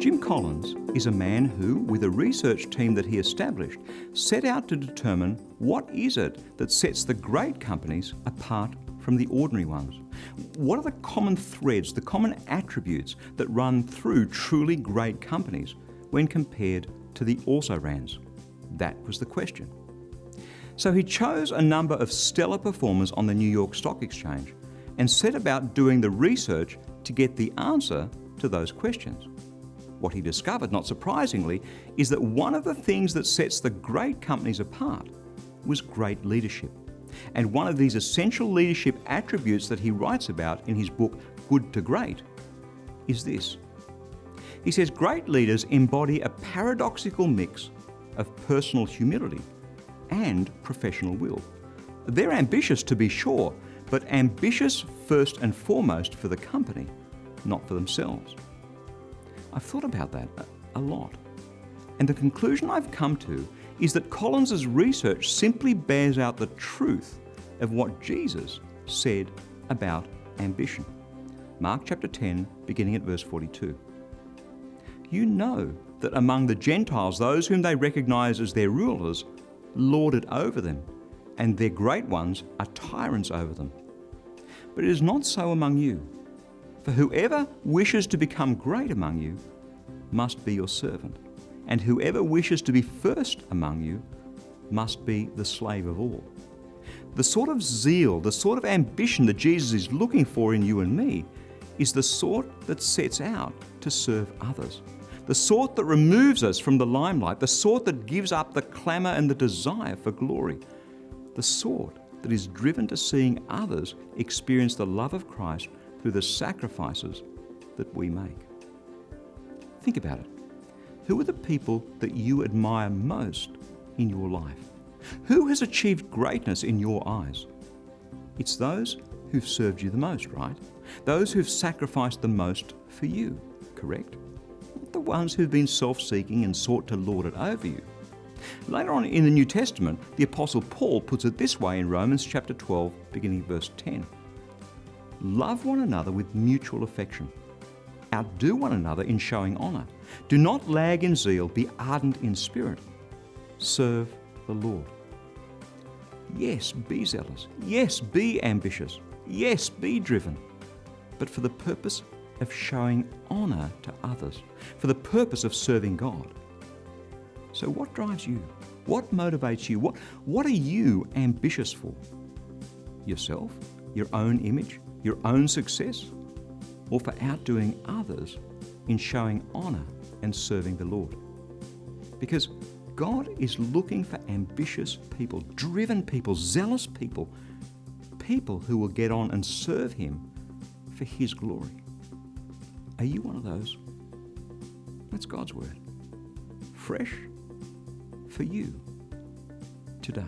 Jim Collins is a man who, with a research team that he established, set out to determine what is it that sets the great companies apart from the ordinary ones. What are the common threads, the common attributes that run through truly great companies when compared to the also-rans? That was the question. So he chose a number of stellar performers on the New York Stock Exchange and set about doing the research to get the answer to those questions. What he discovered, not surprisingly, is that one of the things that sets the great companies apart was great leadership. And one of these essential leadership attributes that he writes about in his book, Good to Great, is this. He says great leaders embody a paradoxical mix of personal humility and professional will. They're ambitious, to be sure, but ambitious first and foremost for the company, not for themselves. I've thought about that a lot. And the conclusion I've come to is that Collins's research simply bears out the truth of what Jesus said about ambition. Mark chapter 10, beginning at verse 42. You know that among the Gentiles, those whom they recognize as their rulers lord it over them, and their great ones are tyrants over them. But it is not so among you. For whoever wishes to become great among you must be your servant, and whoever wishes to be first among you must be the slave of all. The sort of zeal, the sort of ambition that Jesus is looking for in you and me is the sort that sets out to serve others, the sort that removes us from the limelight, the sort that gives up the clamour and the desire for glory, the sort that is driven to seeing others experience the love of Christ through the sacrifices that we make. Think about it. Who are the people that you admire most in your life? Who has achieved greatness in your eyes? It's those who've served you the most, right? Those who've sacrificed the most for you, correct? Not the ones who've been self-seeking and sought to lord it over you. Later on in the New Testament, the Apostle Paul puts it this way in Romans chapter 12, beginning verse 10. Love one another with mutual affection. Outdo one another in showing honour. Do not lag in zeal, be ardent in spirit. Serve the Lord. Yes, be zealous. Yes, be ambitious. Yes, be driven. But for the purpose of showing honour to others, for the purpose of serving God. So what drives you? What motivates you? What are you ambitious for? Yourself? Your own image? Your own success? Or for outdoing others in showing honour and serving the Lord? Because God is looking for ambitious people, driven people, zealous people, people who will get on and serve Him for His glory. Are you one of those? That's God's word. Fresh for you today.